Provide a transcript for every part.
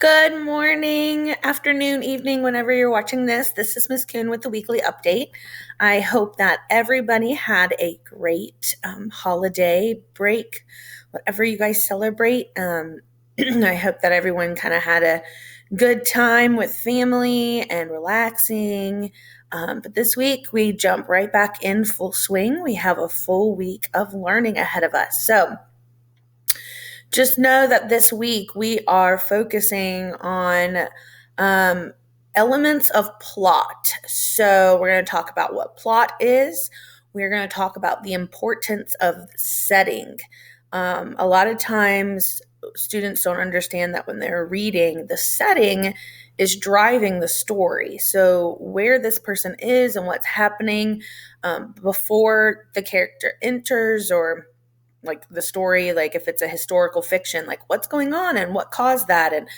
Good morning, afternoon, evening, whenever you're watching this. This is Miss Kuhn with the weekly update. I hope that everybody had a great holiday break, whatever you guys celebrate. I hope that everyone kind of had a good time with family and relaxing. But this week, we jump right back in full swing. We have a full week of learning ahead of us. So, just know that this week we are focusing on elements of plot. So, we're going to talk about what plot is. We're going to talk about the importance of setting. A lot of times, students don't understand that when they're reading, the setting is driving the story. So, where this person is and what's happening before the character enters, or like the story, like if it's a historical fiction, like what's going on and what caused that, and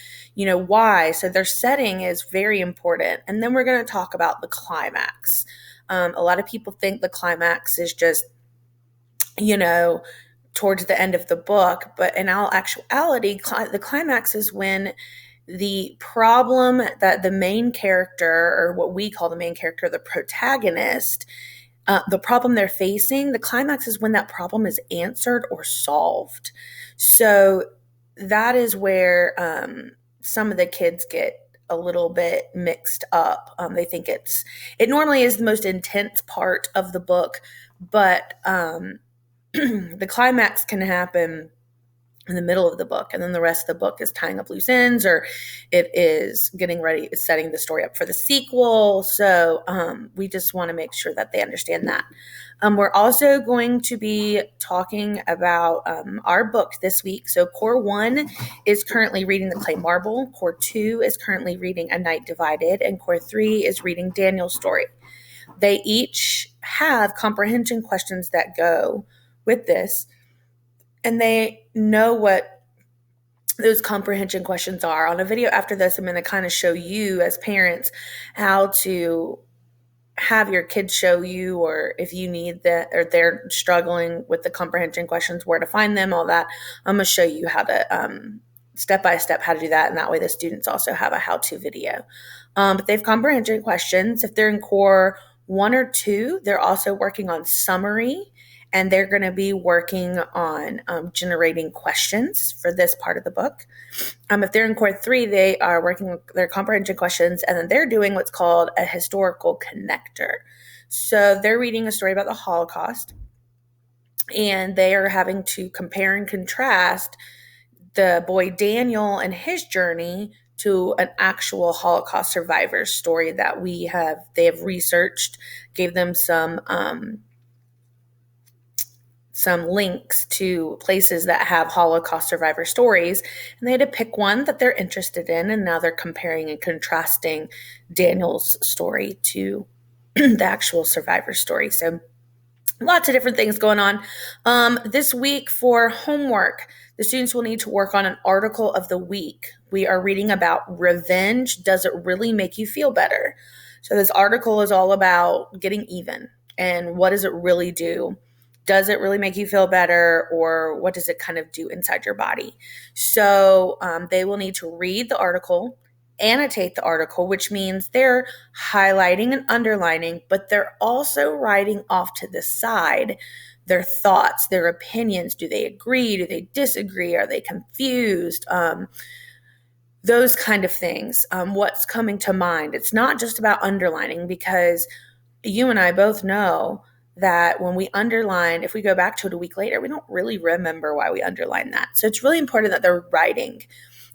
why. So their setting is very important. And then we're going to talk about the climax. A lot of people think the climax is just towards the end of the book, but in all actuality, the climax is when the problem that the main character, or what we call the main character, the protagonist, the problem they're facing, the climax is when that problem is answered or solved. So that is where some of the kids get a little bit mixed up. They think it normally is the most intense part of the book, but the climax can happen in the middle of the book, and then the rest of the book is tying up loose ends, or it is getting ready, setting the story up for the sequel. So we just want to make sure that they understand that. We're also going to be talking about our book this week. So Core 1 is currently reading The Clay Marble, Core 2 is currently reading A Night Divided, and Core 3 is reading Daniel's story. They each have comprehension questions that go with this, and they know what those comprehension questions are. On a video after this, I'm going to kind of show you as parents how to have your kids show you, or if you need that, or they're struggling with the comprehension questions, where to find them, all that. I'm going to show you how to step by step how to do that, and that way the students also have a how-to video. But they have comprehension questions. If they're in Core 1 or 2, they're also working on summary, and they're going to be working on generating questions for this part of the book. If they're in Core 3, they are working on their comprehension questions, and then they're doing what's called a historical connector. So they're reading a story about the Holocaust, and they are having to compare and contrast the boy Daniel and his journey to an actual Holocaust survivor's story that they have researched, gave them some links to places that have Holocaust survivor stories, and they had to pick one that they're interested in, and now they're comparing and contrasting Daniel's story to the actual survivor story. So lots of different things going on. This week for homework, the students will need to work on an article of the week. We are reading about revenge. Does it really make you feel better? So this article is all about getting even, and what does it really do? Does it really make you feel better, or what does it kind of do inside your body? So they will need to read the article, annotate the article, which means they're highlighting and underlining, but they're also writing off to the side their thoughts, their opinions. Do they agree? Do they disagree? Are they confused? Those kind of things. What's coming to mind? It's not just about underlining, because you and I both know that when we underline, if we go back to it a week later, we don't really remember why we underlined that. So it's really important that they're writing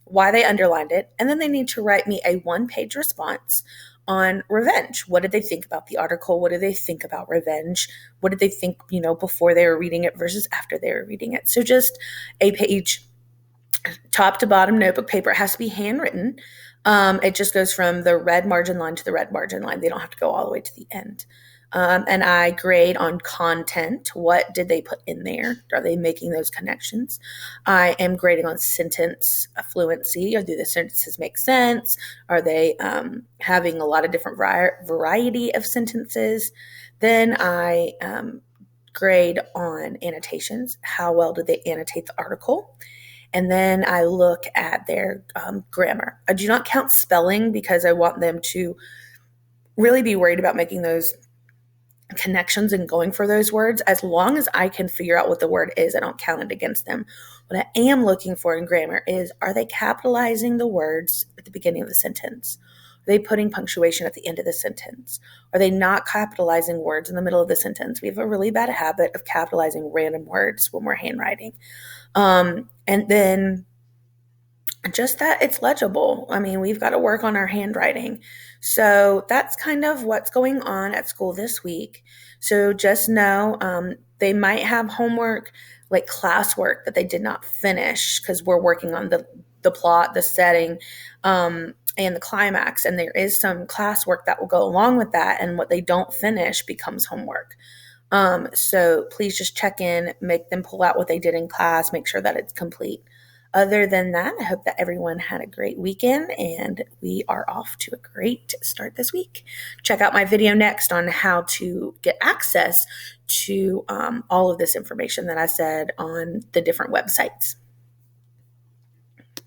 why they underlined it, and then they need to write me a 1-page response on revenge. What did they think about the article? What did they think about revenge? What did they think, before they were reading it versus after they were reading it? So just a page, top to bottom notebook paper. It has to be handwritten. It just goes from the red margin line to the red margin line. They don't have to go all the way to the end. And I grade on content. What did they put in there? Are they making those connections? I am grading on sentence fluency. Do the sentences make sense? Are they having a lot of different variety of sentences? Then I grade on annotations. How well did they annotate the article? And then I look at their grammar. I do not count spelling because I want them to really be worried about making those connections and going for those words. As long as I can figure out what the word is, I don't count it against them. What I am looking for in grammar is, are they capitalizing the words at the beginning of the sentence? Are they putting punctuation at the end of the sentence? Are they not capitalizing words in the middle of the sentence? We have a really bad habit of capitalizing random words when we're handwriting. And then just that it's legible. I mean, we've got to work on our handwriting. So that's kind of what's going on at school this week. So just know they might have homework, like classwork that they did not finish because we're working on the plot, the setting, and the climax. And there is some classwork that will go along with that. And what they don't finish becomes homework. So please just check in, make them pull out what they did in class, make sure that it's complete. Other than that, I hope that everyone had a great weekend and we are off to a great start this week. Check out my video next on how to get access to all of this information that I said on the different websites.